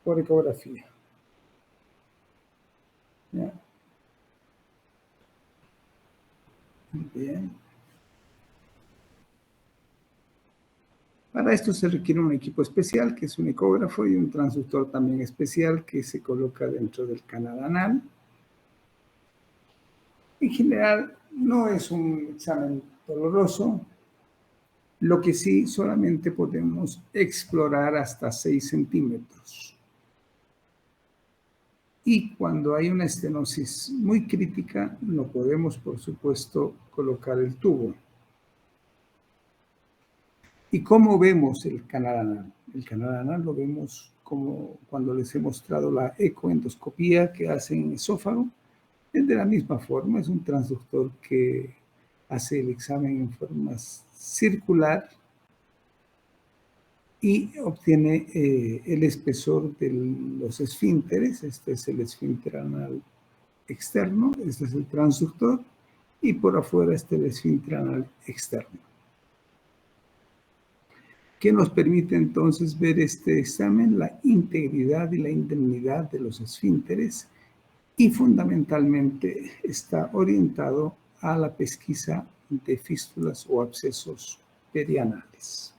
por ecografía. ¿Ya? Bien. Para esto se requiere un equipo especial, que es un ecógrafo, y un transductor también especial que se coloca dentro del canal anal. En general, no es un examen doloroso. Lo que sí, solamente podemos explorar hasta 6 centímetros. Y cuando hay una estenosis muy crítica, no podemos, por supuesto, colocar el tubo. ¿Y cómo vemos el canal anal? El canal anal lo vemos como cuando les he mostrado la ecoendoscopía que hacen en esófago. Es de la misma forma, es un transductor que hace el examen en forma circular y obtiene el espesor de los esfínteres. Este es el esfínter anal externo, este es el transductor, y por afuera está el esfínter anal externo. ¿Qué nos permite entonces ver este examen? La integridad y la indemnidad de los esfínteres, y fundamentalmente está orientado a la pesquisa de fístulas o abscesos perianales.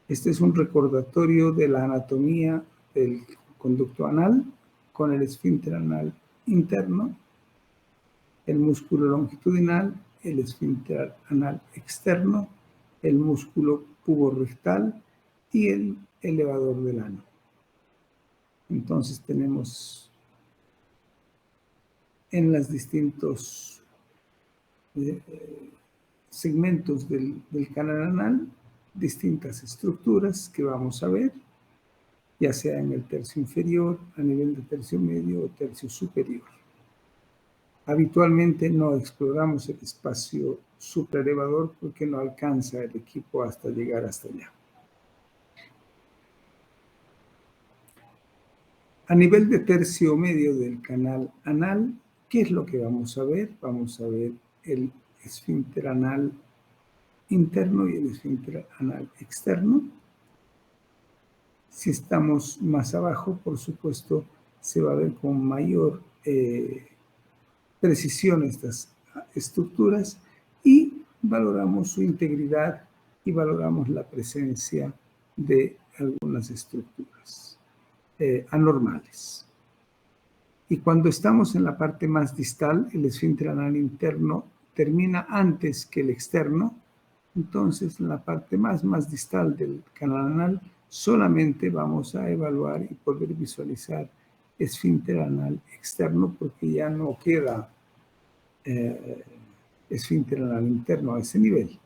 Este es un recordatorio de la anatomía del conducto anal con el esfínter anal interno, el músculo longitudinal, el esfínter anal externo, el músculo puborectal y el elevador del ano. Entonces tenemos en los distintos segmentos del canal anal distintas estructuras que vamos a ver, ya sea en el tercio inferior, a nivel de tercio medio o tercio superior. Habitualmente no exploramos el espacio supraelevador porque no alcanza el equipo hasta llegar hasta allá. A nivel de tercio medio del canal anal, ¿qué es lo que vamos a ver? Vamos a ver el esfínter anal interno y el esfínter anal externo. Si estamos más abajo, por supuesto, se va a ver con mayor precisión estas estructuras, y valoramos su integridad y valoramos la presencia de algunas estructuras anormales. Y cuando estamos en la parte más distal, el esfínter anal interno termina antes que el externo. Entonces, en la parte más distal del canal anal, solamente vamos a evaluar y poder visualizar esfínter anal externo, porque ya no queda esfínter anal interno a ese nivel.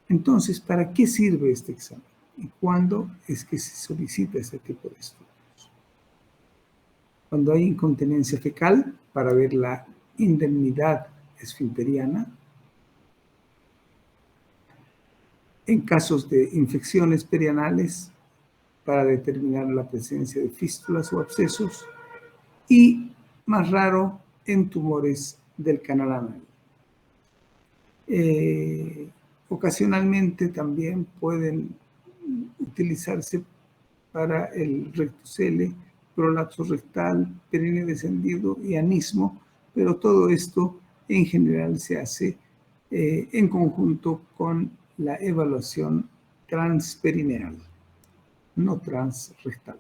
Entonces, ¿para qué sirve este examen? ¿Y cuándo es que se solicita este tipo de estudios? Cuando hay incontinencia fecal, para ver la indemnidad esfinteriana. En casos de infecciones perianales, para determinar la presencia de fístulas o abscesos, y más raro, en tumores del canal anal. Ocasionalmente también pueden utilizarse para el rectusele, prolapso rectal, perineo descendido y anismo, pero todo esto en general se hace en conjunto con la evaluación transperineal, no transrectal.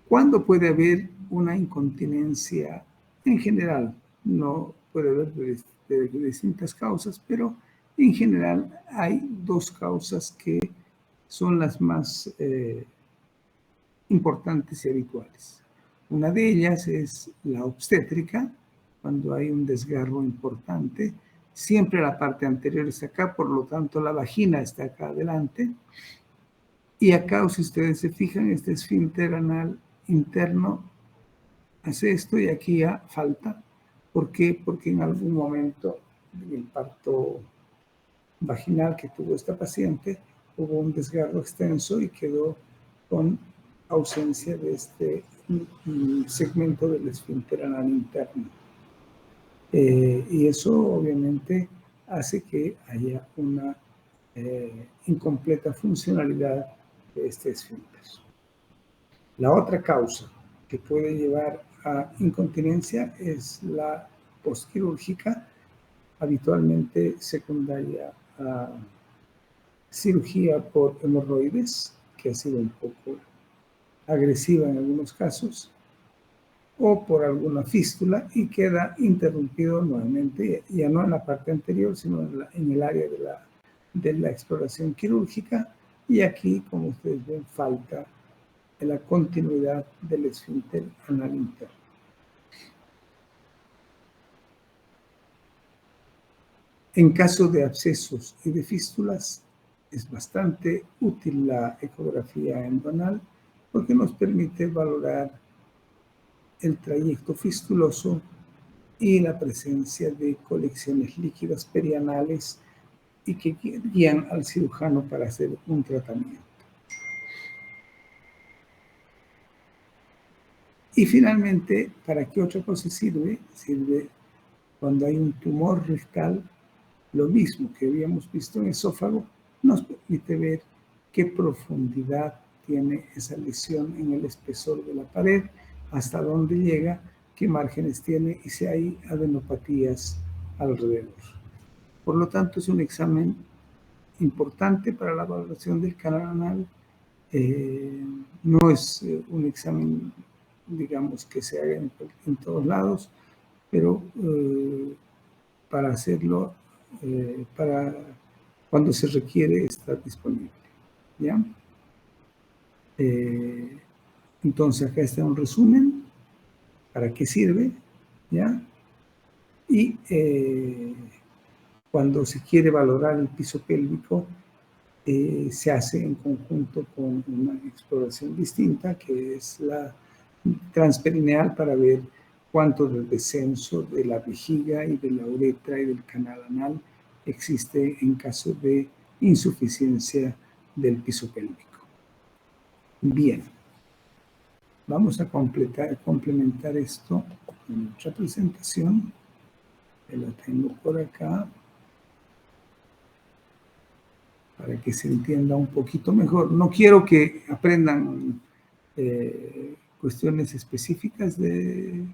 ¿Cuándo puede haber una incontinencia? En general, no puede haber de distintas causas, pero en general hay dos causas que son las más importantes y habituales. Una de ellas es la obstétrica, cuando hay un desgarro importante. Siempre la parte anterior está acá, por lo tanto la vagina está acá adelante. Y acá, si ustedes se fijan, este esfínter anal interno hace esto y aquí ya falta. ¿Por qué? Porque en algún momento del parto vaginal que tuvo esta paciente hubo un desgarro extenso y quedó con ausencia de este segmento del esfínter anal interno. Y eso obviamente hace que haya una incompleta funcionalidad de este esfínter. La otra causa que puede llevar a incontinencia es la postquirúrgica, habitualmente secundaria a cirugía por hemorroides, que ha sido un poco agresiva en algunos casos, o por alguna fístula y queda interrumpido nuevamente, ya no en la parte anterior, sino en el área de la exploración quirúrgica, y aquí, como ustedes ven, falta la continuidad del esfínter anal interno. En caso de abscesos y de fístulas, es bastante útil la ecografía endoanal porque nos permite valorar el trayecto fistuloso y la presencia de colecciones líquidas perianales y que guían al cirujano para hacer un tratamiento. Y finalmente, ¿para qué otra cosa sirve? Sirve cuando hay un tumor rectal, lo mismo que habíamos visto en esófago, nos permite ver qué profundidad tiene esa lesión en el espesor de la pared, hasta dónde llega, qué márgenes tiene y si hay adenopatías alrededor. Por lo tanto, es un examen importante para la valoración del canal anal. No es un examen, digamos, que se haga en todos lados, pero para hacerlo, para cuando se requiere, está disponible. ¿Ya? Entonces, acá está un resumen. ¿Para qué sirve? ¿Ya? Y cuando se quiere valorar el piso pélvico, se hace en conjunto con una exploración distinta, que es la transperineal, para ver cuánto del descenso de la vejiga y de la uretra y del canal anal existe en caso de insuficiencia del piso pélvico. Bien, vamos a complementar esto con otra presentación, que la tengo por acá, para que se entienda un poquito mejor. No quiero que aprendan cuestiones específicas de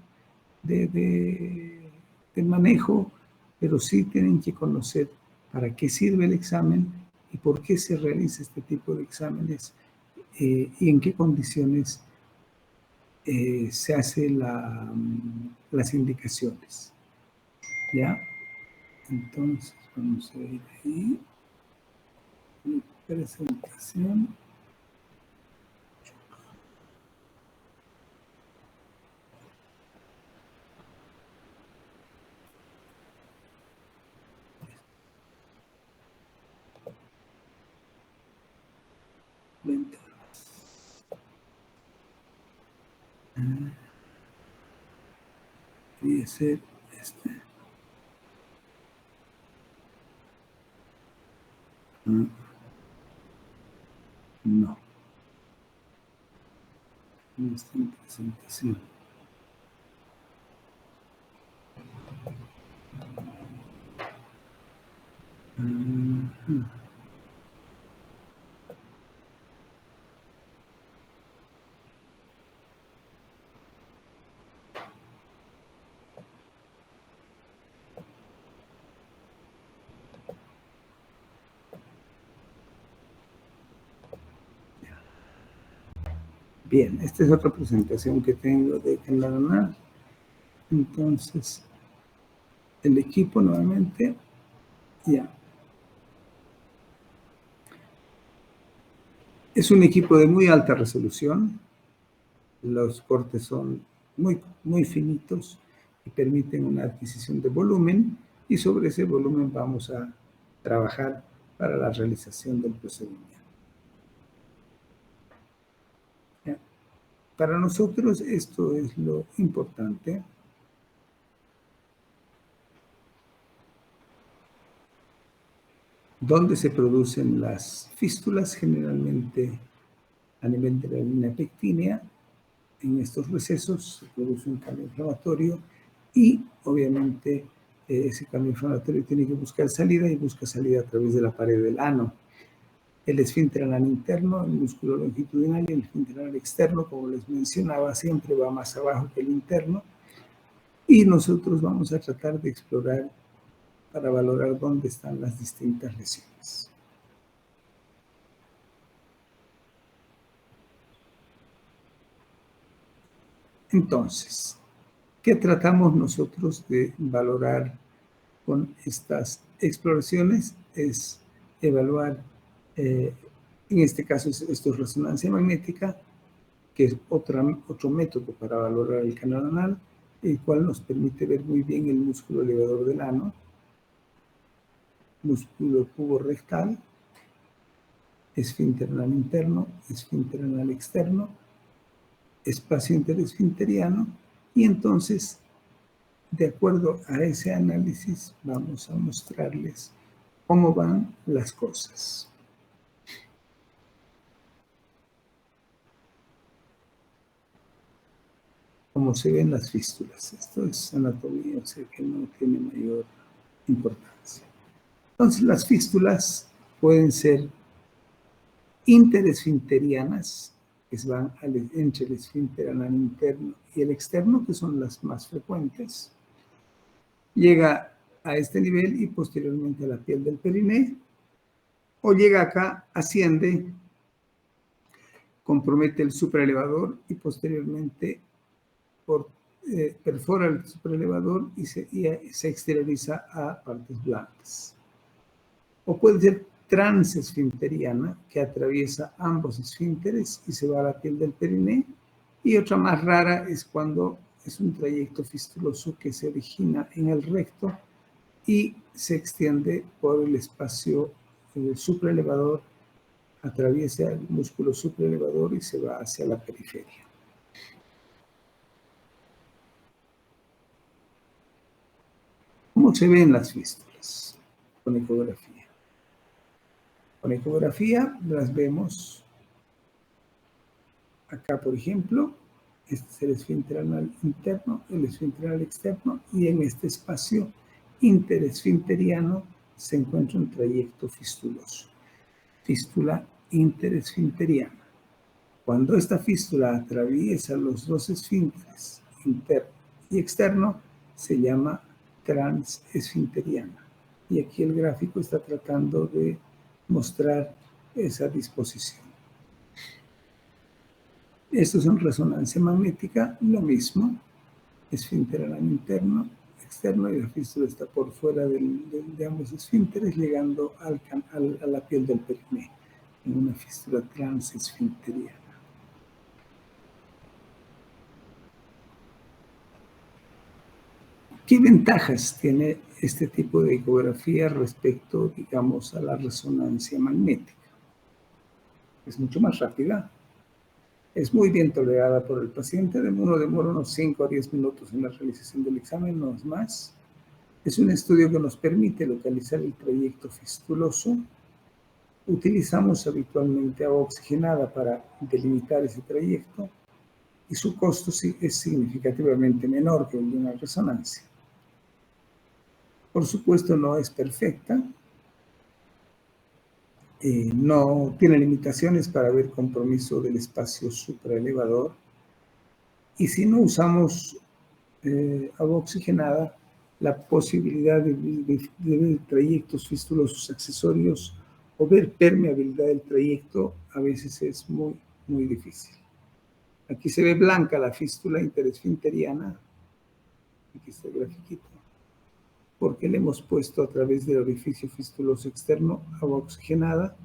manejo, pero sí tienen que conocer para qué sirve el examen y por qué se realiza este tipo de exámenes y en qué condiciones se hacen las indicaciones. ¿Ya? Entonces, vamos a ir ahí. Presentación. Debería ser este. No. No está en presentación. Bien, esta es otra presentación que tengo de canal anal. Entonces, el equipo nuevamente, ya. Es un equipo de muy alta resolución. Los cortes son muy finitos y permiten una adquisición de volumen, y sobre ese volumen vamos a trabajar para la realización del procedimiento. ¿Ya? Para nosotros esto es lo importante. ¿Dónde se producen las fístulas? Generalmente a nivel de la línea pectínea. En estos recesos se produce un cambio inflamatorio y obviamente ese cambio inflamatorio tiene que buscar salida, y busca salida a través de la pared del ano. El esfínter anal interno, el músculo longitudinal y el esfínter anal externo, como les mencionaba, siempre va más abajo que el interno. Y nosotros vamos a tratar de explorar para valorar dónde están las distintas lesiones. Entonces, ¿qué tratamos nosotros de valorar con estas exploraciones? Es evaluar, en este caso esto es resonancia magnética, que es otro método para valorar el canal anal, el cual nos permite ver muy bien el músculo elevador del ano, músculo pubo-rectal, esfínter anal interno, esfínter anal externo, espacio interesfinteriano, y entonces, de acuerdo a ese análisis, vamos a mostrarles cómo van las cosas. Cómo se ven las fístulas. Esto es anatomía, o sea que no tiene mayor importancia. Entonces, las fístulas pueden ser interesfinterianas, que van entre el esfínter anal interno y el externo, que son las más frecuentes. Llega a este nivel y posteriormente a la piel del periné, o llega acá, asciende, compromete el supraelevador y posteriormente perfora el supraelevador y se exterioriza a partes blandas. O puede ser transesfinteriana, que atraviesa ambos esfínteres y se va a la piel del periné. Y otra más rara es cuando es un trayecto fistuloso que se origina en el recto y se extiende por el espacio supraelevador, atraviesa el músculo supraelevador y se va hacia la periferia. ¿Cómo se ven las fístulas? Con ecografía. Con ecografía las vemos acá, por ejemplo. Este es el esfínter anal interno, el esfínter anal externo, y en este espacio interesfinteriano se encuentra un trayecto fistuloso. Fístula interesfinteriana. Cuando esta fístula atraviesa los dos esfínteres, interno y externo, se llama transesfinteriana. Y aquí el gráfico está tratando de mostrar esa disposición. Esto es en resonancia magnética, lo mismo, esfínter anal interno, externo, y la fístula está por fuera de ambos esfínteres, llegando a la piel del periné, en una fístula transesfinteriana. ¿Qué ventajas tiene este tipo de ecografía respecto, digamos, a la resonancia magnética? Es mucho más rápida. Es muy bien tolerada por el paciente, demora unos 5 a 10 minutos en la realización del examen, no es más. Es un estudio que nos permite localizar el trayecto fistuloso. Utilizamos habitualmente agua oxigenada para delimitar ese trayecto y su costo es significativamente menor que el de una resonancia. Por supuesto, no es perfecta. No tiene limitaciones para ver compromiso del espacio supraelevador. Y si no usamos agua oxigenada, la posibilidad de ver trayectos fistulosos accesorios o ver permeabilidad del trayecto a veces es muy, muy difícil. Aquí se ve blanca la fístula interesfinteriana. Aquí está el grafiquito. Porque le hemos puesto a través del orificio fistuloso externo agua oxigenada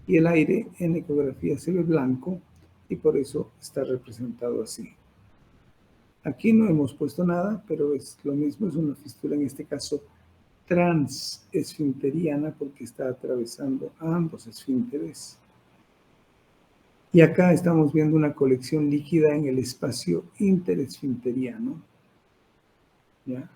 y el aire en ecografía se ve blanco y por eso está representado así. Aquí no hemos puesto nada, pero es lo mismo, es una fístula en este caso transesfinteriana porque está atravesando ambos esfínteres. Y acá estamos viendo una colección líquida en el espacio interesfinteriano. ¿Ya?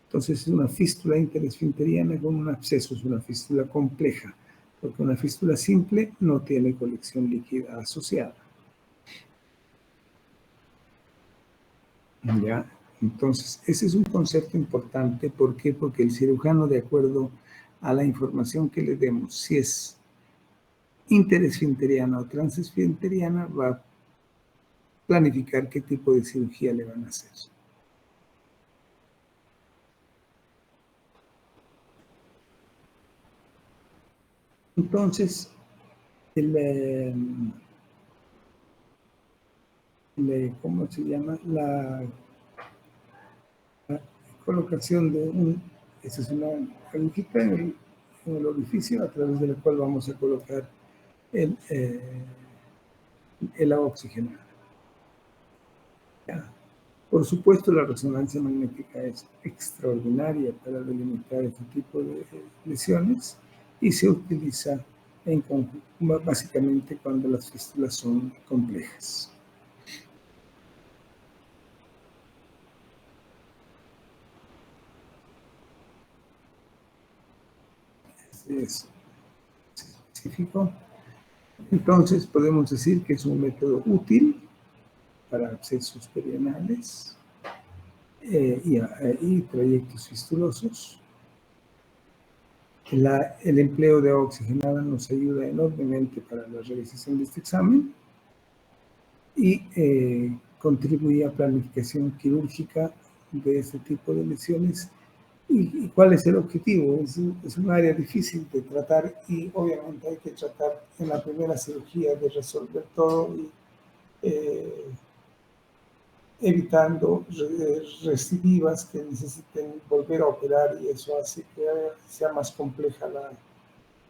Entonces es una fístula interesfinteriana con un absceso, es una fístula compleja, porque una fístula simple no tiene colección líquida asociada. ¿Ya? Entonces, ese es un concepto importante. ¿Por qué? Porque el cirujano, de acuerdo a la información que le demos, si es interesfinteriana o transesfinteriana, va a planificar qué tipo de cirugía le van a hacer. Entonces, ¿cómo se llama? La colocación de esa es una agujita en el orificio a través de la cual vamos a colocar el agua oxigenada. Ya. Por supuesto, la resonancia magnética es extraordinaria para delimitar este tipo de lesiones y se utiliza básicamente cuando las fístulas son complejas. Es específico. Entonces, podemos decir que es un método útil para abscesos perianales y trayectos fistulosos. El empleo de agua oxigenada nos ayuda enormemente para la realización de este examen y contribuye a planificación quirúrgica de este tipo de lesiones. ¿Y cuál es el objetivo? Es un área difícil de tratar y obviamente hay que tratar en la primera cirugía de resolver todo y evitando recidivas que necesiten volver a operar, y eso hace que sea más compleja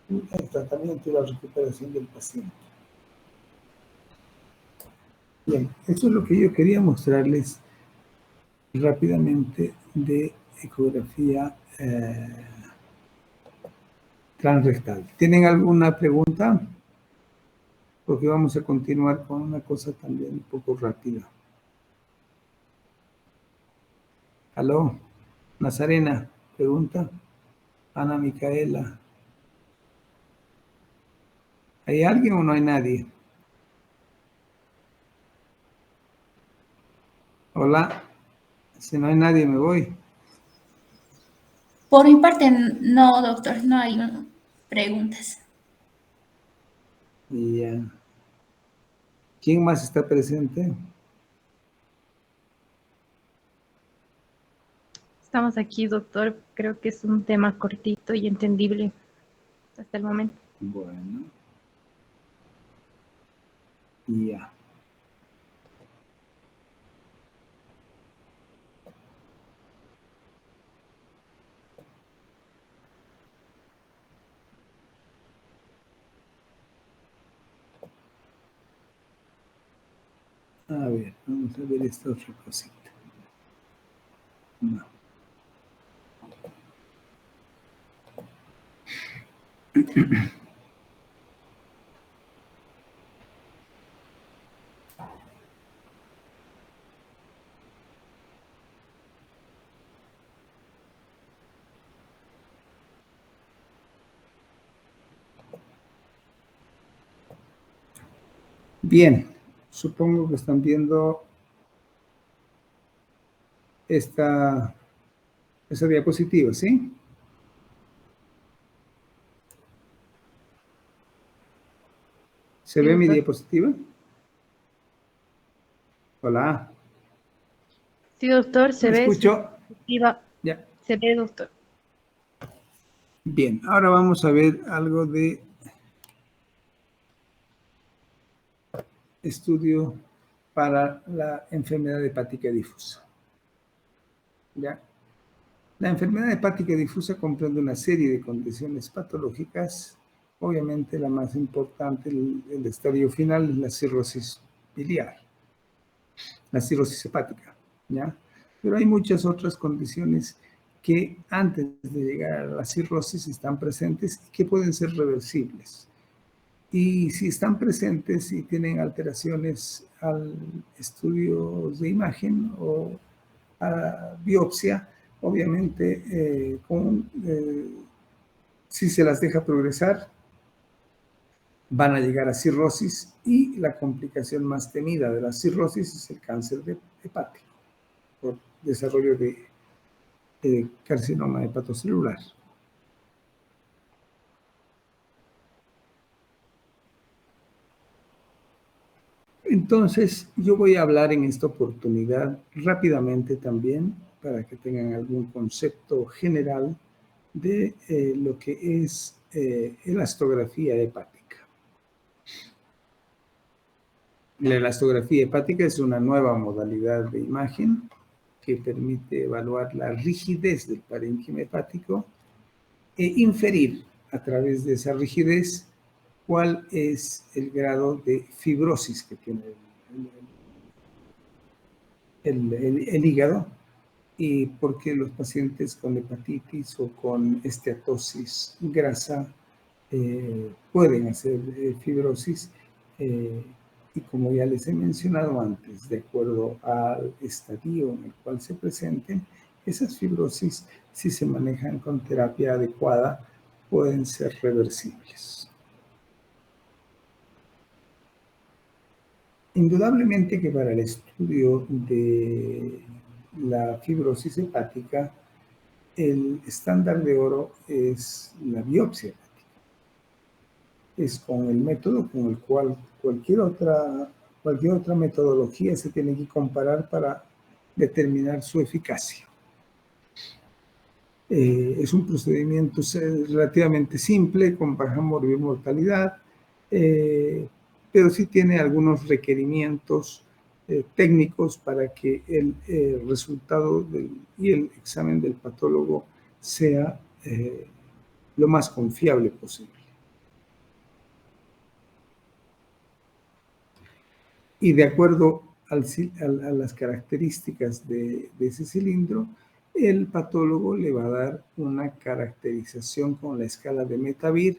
el tratamiento y la recuperación del paciente. Bien, eso es lo que yo quería mostrarles rápidamente de ecografía transrectal. ¿Tienen alguna pregunta? Porque vamos a continuar con una cosa también un poco rápida. ¿Aló? Nazarena, pregunta. Ana Micaela. ¿Hay alguien o no hay nadie? Hola. Si no hay nadie, me voy. Por mi parte, no, doctor, no hay preguntas. Ya. ¿Quién más está presente? Estamos aquí, doctor. Creo que es un tema cortito y entendible hasta el momento. Bueno. Ya. A ver, vamos a ver esta otra cosita. No. Bien, supongo que están viendo esa diapositiva, ¿sí? ¿Se ve mi diapositiva? Hola. Sí, doctor, se ve. ¿Escucho? Ya. Se ve, doctor. Bien, ahora vamos a ver algo de estudio para la enfermedad hepática difusa. ¿Ya? La enfermedad hepática difusa comprende una serie de condiciones patológicas. Obviamente la más importante, el estadio final, es la cirrosis biliar, la cirrosis hepática, ¿ya? Pero hay muchas otras condiciones que antes de llegar a la cirrosis están presentes y que pueden ser reversibles. Y si están presentes y tienen alteraciones al estudio de imagen o a biopsia, obviamente si se las deja progresar, van a llegar a cirrosis, y la complicación más temida de la cirrosis es el cáncer hepático por desarrollo de carcinoma hepatocelular. Entonces, yo voy a hablar en esta oportunidad rápidamente también para que tengan algún concepto general de lo que es elastografía hepática. La elastografía hepática es una nueva modalidad de imagen que permite evaluar la rigidez del parénquima hepático e inferir a través de esa rigidez cuál es el grado de fibrosis que tiene el hígado y por qué los pacientes con hepatitis o con esteatosis grasa pueden hacer fibrosis y como ya les he mencionado antes, de acuerdo al estadio en el cual se presenten, esas fibrosis, si se manejan con terapia adecuada, pueden ser reversibles. Indudablemente que para el estudio de la fibrosis hepática, el estándar de oro es la biopsia hepática. Es con el método con el cual cualquier otra metodología se tiene que comparar para determinar su eficacia. Es un procedimiento relativamente simple, con baja mortalidad, pero sí tiene algunos requerimientos técnicos para que el resultado y el examen del patólogo sea lo más confiable posible. Y de acuerdo a las características de ese cilindro, el patólogo le va a dar una caracterización con la escala de Metavir,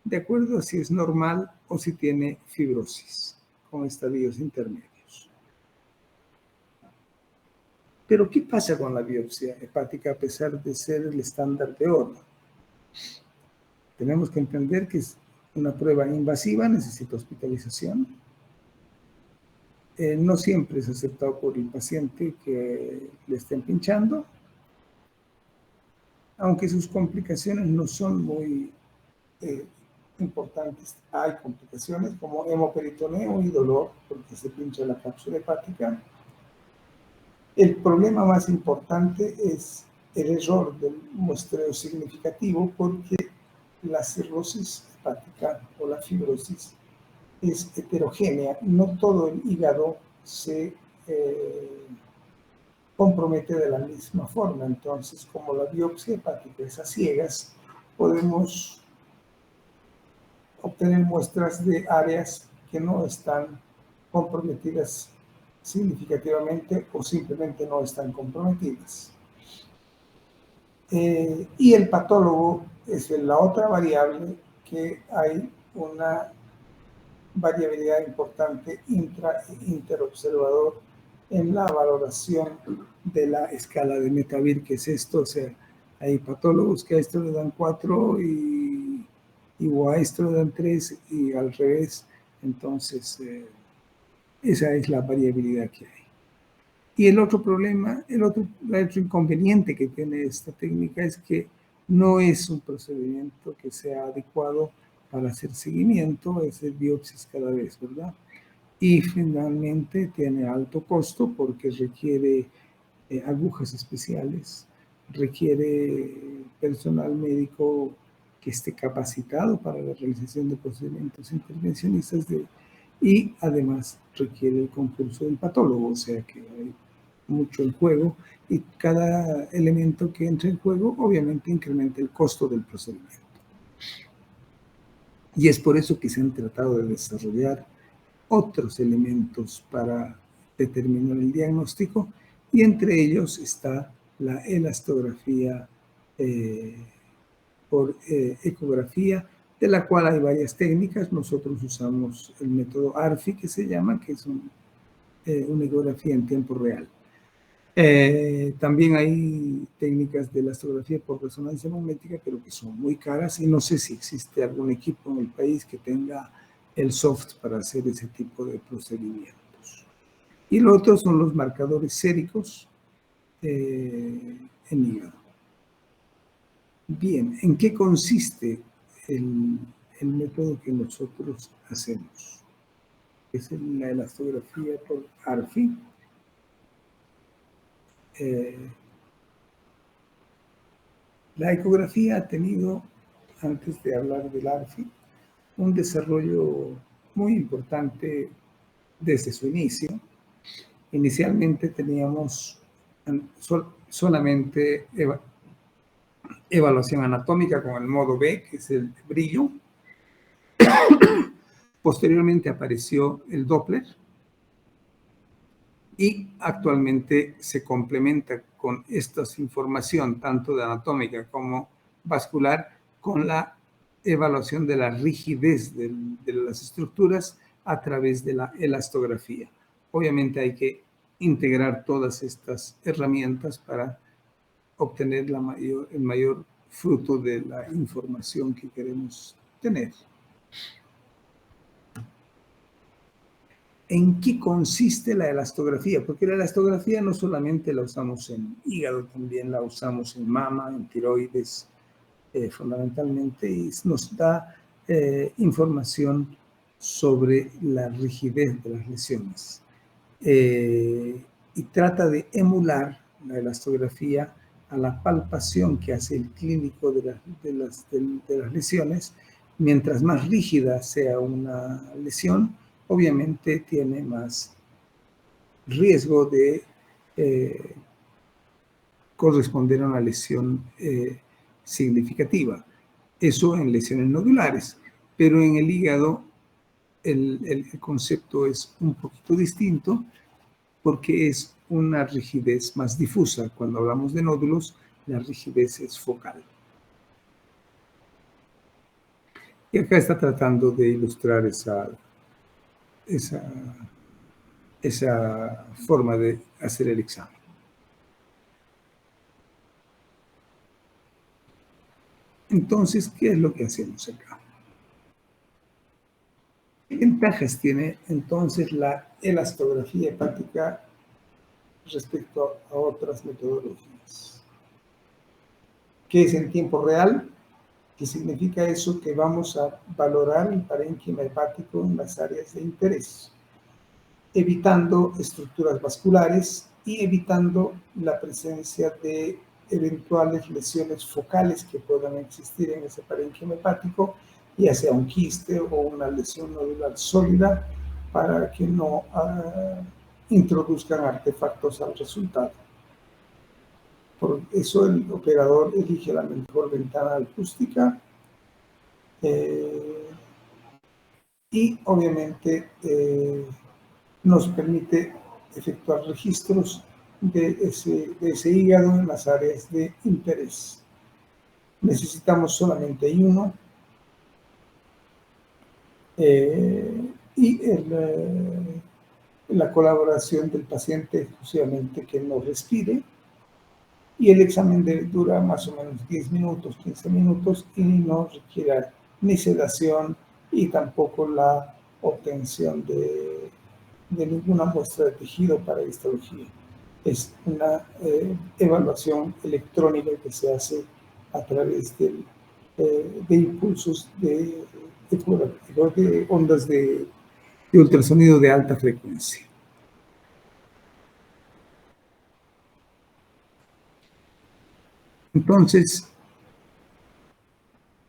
de acuerdo a si es normal o si tiene fibrosis, con estadios intermedios. Pero, ¿qué pasa con la biopsia hepática a pesar de ser el estándar de oro? Tenemos que entender que es una prueba invasiva, necesita hospitalización. No siempre es aceptado por el paciente que le estén pinchando, aunque sus complicaciones no son muy importantes. Hay complicaciones como hemoperitoneo y dolor porque se pincha la cápsula hepática. El problema más importante es el error del muestreo significativo porque la cirrosis hepática o la fibrosis es heterogénea. No todo el hígado se compromete de la misma forma. Entonces, como la biopsia hepática es a ciegas, podemos obtener muestras de áreas que no están comprometidas significativamente o simplemente no están comprometidas. Y el patólogo es la otra variable que hay una variabilidad importante intra e interobservador en la valoración de la escala de Metavir, que es esto. O sea, hay patólogos que a esto le dan 4 y a esto le dan 3 y al revés. Entonces, esa es la variabilidad que hay. Y el otro problema, el otro inconveniente que tiene esta técnica es que no es un procedimiento que sea adecuado para hacer seguimiento, hacer biopsias cada vez, ¿verdad? Y finalmente tiene alto costo porque requiere agujas especiales, requiere personal médico que esté capacitado para la realización de procedimientos intervencionistas y además requiere el concurso del patólogo, o sea que hay mucho en juego y cada elemento que entra en juego obviamente incrementa el costo del procedimiento. Y es por eso que se han tratado de desarrollar otros elementos para determinar el diagnóstico y entre ellos está la elastografía por ecografía, de la cual hay varias técnicas. Nosotros usamos el método ARFI, que se llama, que es una ecografía en tiempo real. También hay técnicas de elastografía por resonancia magnética, pero que son muy caras y no sé si existe algún equipo en el país que tenga el soft para hacer ese tipo de procedimientos. Y lo otro son los marcadores séricos en hígado. Bien, ¿en qué consiste el método que nosotros hacemos? es la elastografía por ARFI. La ecografía ha tenido, antes de hablar del ARFI, un desarrollo muy importante desde su inicio. Inicialmente teníamos solamente evaluación anatómica con el modo B, que es el brillo. Posteriormente apareció el Doppler y actualmente se complementa con esta información, tanto de anatómica como vascular, con la evaluación de la rigidez de las estructuras a través de la elastografía. Obviamente hay que integrar todas estas herramientas para obtener el mayor fruto de la información que queremos tener. ¿En qué consiste la elastografía? Porque la elastografía no solamente la usamos en hígado, también la usamos en mama, en tiroides, fundamentalmente, y nos da información sobre la rigidez de las lesiones. Y trata de emular la elastografía a la palpación que hace el clínico de las lesiones. Mientras más rígida sea una lesión, obviamente tiene más riesgo de corresponder a una lesión significativa. Eso en lesiones nodulares, pero en el hígado el concepto es un poquito distinto porque es una rigidez más difusa. Cuando hablamos de nódulos, la rigidez es focal. Y acá está tratando de ilustrar esa forma de hacer el examen. Entonces, ¿qué es lo que hacemos acá? ¿Qué ventajas tiene entonces la elastografía hepática respecto a otras metodologías? ¿Qué es en tiempo real? ¿Qué significa eso? Que vamos a valorar el parénquima hepático en las áreas de interés, evitando estructuras vasculares y evitando la presencia de eventuales lesiones focales que puedan existir en ese parénquima hepático, ya sea un quiste o una lesión nodular sólida, para que no introduzcan artefactos al resultado. Por eso el operador elige la mejor ventana acústica y obviamente nos permite efectuar registros de ese hígado en las áreas de interés. Necesitamos solamente uno y la colaboración del paciente exclusivamente que no respire, y el examen dura más o menos 10 minutos, 15 minutos y no requiere ni sedación y tampoco la obtención de ninguna muestra de tejido para histología. Es una evaluación electrónica que se hace a través de impulsos de ondas de ultrasonido de alta frecuencia. Entonces,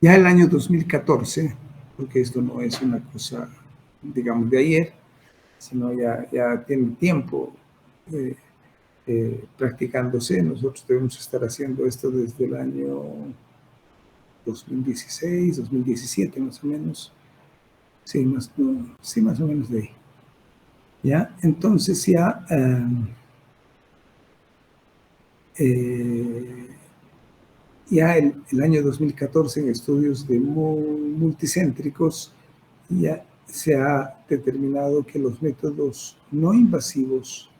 ya el año 2014, porque esto no es una cosa, digamos, de ayer, sino ya tiene tiempo practicándose. Nosotros debemos estar haciendo esto desde el año 2016, 2017 más o menos. Sí, más o menos de ahí. ¿Ya? Entonces ya el año 2014 en estudios de multicéntricos ya se ha determinado que los métodos no invasivos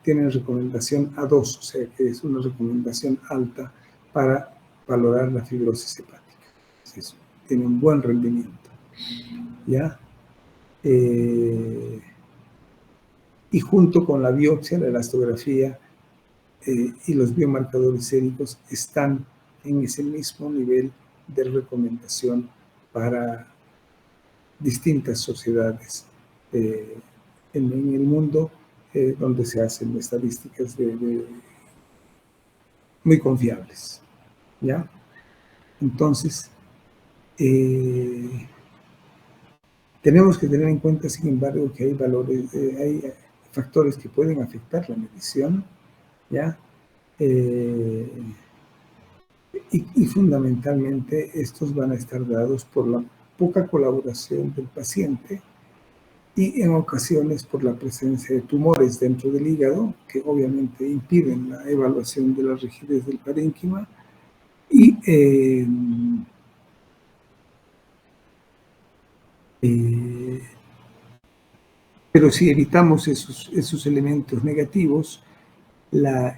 tienen recomendación A2, o sea que es una recomendación alta para valorar la fibrosis hepática. Eso tiene un buen rendimiento. ¿Ya? Y junto con la biopsia, la elastografía y los biomarcadores séricos están en ese mismo nivel de recomendación para distintas sociedades en el mundo donde se hacen estadísticas muy confiables, ¿ya? Entonces, tenemos que tener en cuenta, sin embargo, que hay valores, hay factores que pueden afectar la medición, ¿ya? Y fundamentalmente estos van a estar dados por la poca colaboración del paciente y en ocasiones por la presencia de tumores dentro del hígado, que obviamente impiden la evaluación de la rigidez del parénquima. Pero si evitamos esos elementos negativos, el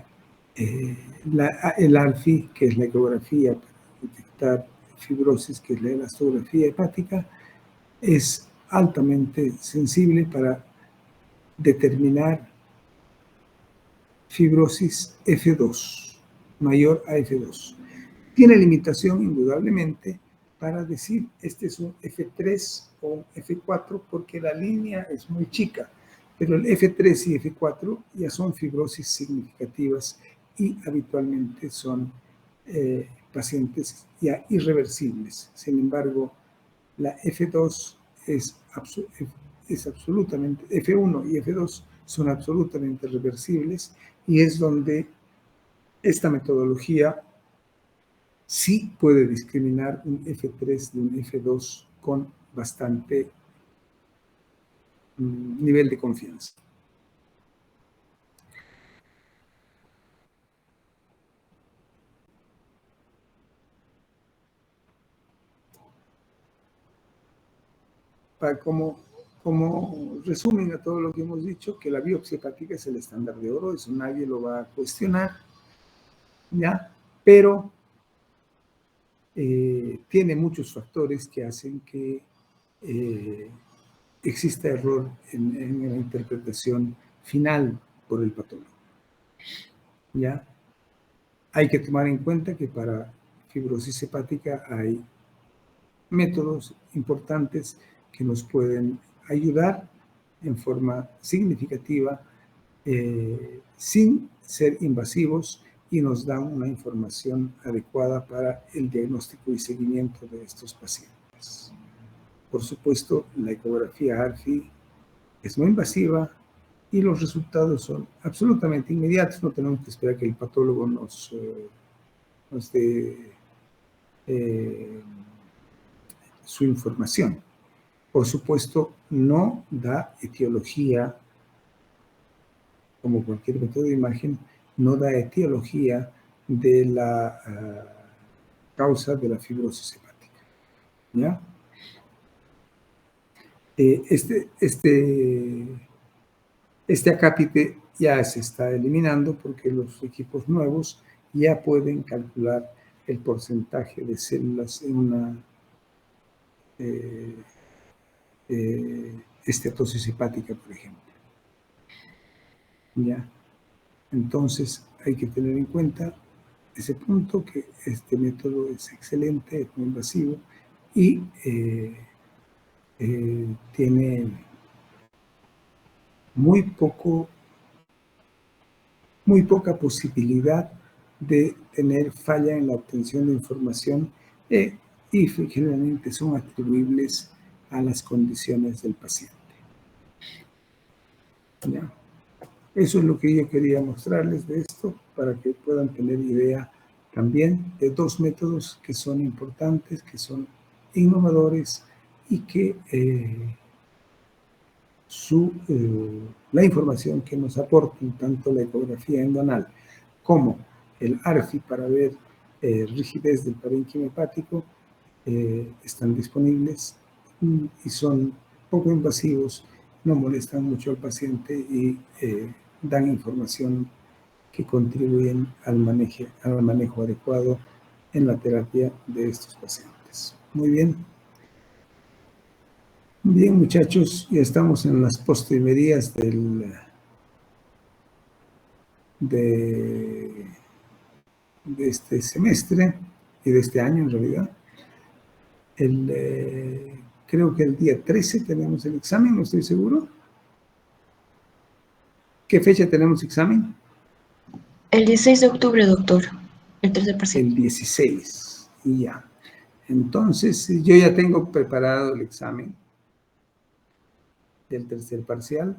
ALFI, que es la ecografía para detectar fibrosis, que es la elastografía hepática, es altamente sensible para determinar fibrosis F2, mayor a F2. Tiene limitación, indudablemente, para decir este es un F3 o un F4, porque la línea es muy chica, pero el F3 y F4 ya son fibrosis significativas y habitualmente son pacientes ya irreversibles. Sin embargo, la F2 es absolutamente, F1 y F2 son absolutamente reversibles y es donde esta metodología sí puede discriminar un F3 de un F2 con bastante nivel de confianza. Como resumen a todo lo que hemos dicho, que la biopsia hepática es el estándar de oro, eso nadie lo va a cuestionar, ¿ya? Pero tiene muchos factores que hacen que exista error en la interpretación final por el patólogo, ¿ya? Hay que tomar en cuenta que para fibrosis hepática hay métodos importantes que nos pueden ayudar en forma significativa sin ser invasivos y nos dan una información adecuada para el diagnóstico y seguimiento de estos pacientes. Por supuesto, la ecografía ALFI es no invasiva y los resultados son absolutamente inmediatos. No tenemos que esperar que el patólogo nos dé su información. Por supuesto, no da etiología, como cualquier método de imagen, no da etiología de la causa de la fibrosis hepática, ¿ya? Este acápite ya se está eliminando porque los equipos nuevos ya pueden calcular el porcentaje de células en una esteatosis hepática, por ejemplo. ¿Ya? Entonces hay que tener en cuenta ese punto, que este método es excelente, es muy invasivo y tiene muy poca posibilidad de tener falla en la obtención de información y generalmente son atribuibles a las condiciones del paciente. ¿Ya? Eso es lo que yo quería mostrarles de esto, para que puedan tener idea también de dos métodos que son importantes, que son innovadores y que la información que nos aportan tanto la ecografía endonal como el ARFI para ver rigidez del parénquima hepático están disponibles y son poco invasivos, no molestan mucho al paciente y dan información que contribuyen al manejo adecuado en la terapia de estos pacientes. Muy bien. Bien, muchachos, ya estamos en las postrimerías de este semestre y de este año en realidad. creo que el día 13 tenemos el examen, no estoy seguro. ¿Qué fecha tenemos examen? El 16 de octubre, doctor. El tercer parcial. El 16, y ya. Entonces, yo ya tengo preparado el examen del tercer parcial.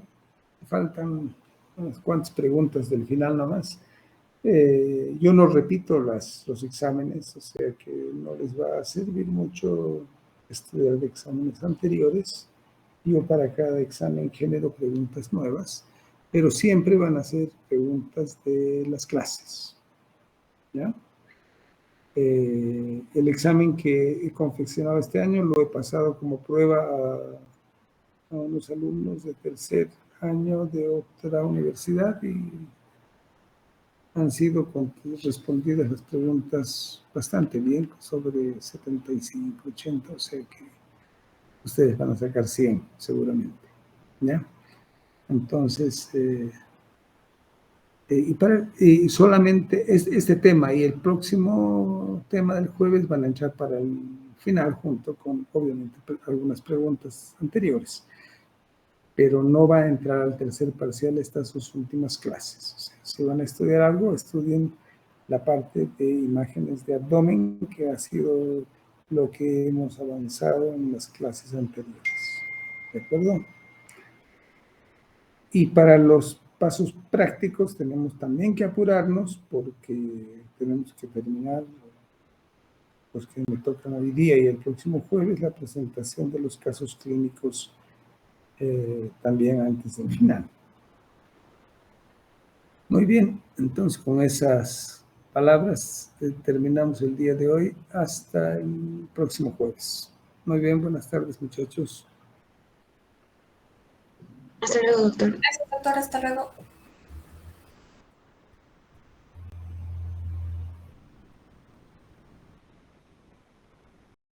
Faltan unas cuantas preguntas del final nomás. Yo no repito los exámenes, o sea que no les va a servir mucho estudiar de exámenes anteriores. Yo para cada examen genero preguntas nuevas, pero siempre van a ser preguntas de las clases, ¿ya? El examen que he confeccionado este año lo he pasado como prueba a unos alumnos de tercer año de otra universidad y han sido respondidas las preguntas bastante bien, sobre 75, 80, o sea que ustedes van a sacar 100 seguramente, ¿ya? Entonces, y solamente este tema y el próximo tema del jueves van a entrar para el final junto con, obviamente, algunas preguntas anteriores. Pero no va a entrar al tercer parcial estas sus últimas clases. O sea, si van a estudiar algo, estudien la parte de imágenes de abdomen, que ha sido lo que hemos avanzado en las clases anteriores. ¿De acuerdo? Y para los pasos prácticos tenemos también que apurarnos porque tenemos que terminar, los que me tocan hoy día y el próximo jueves, la presentación de los casos clínicos también antes del final. Muy bien, entonces con esas palabras terminamos el día de hoy hasta el próximo jueves. Muy bien, buenas tardes, muchachos. Hasta luego, doctor. Gracias, doctor. Hasta luego.